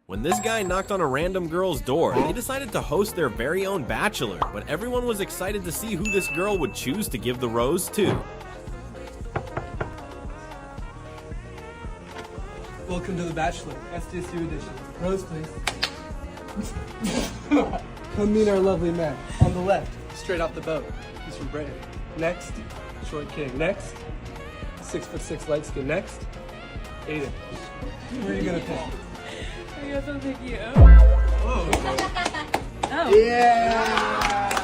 When this guy knocked on a random girl's door, they decided to host their very own bachelor, but everyone was excited to see who this girl would choose to give the rose to. Welcome to the Bachelor, SDSU edition. Rose, please. Come meet our lovely man. On the left, straight off the boat. He's from Britain. Next, short king. Next, 6'6" light skin. Next, Aiden. Who are you gonna pick? I guess I'll pick you. Oh. Oh. Yeah!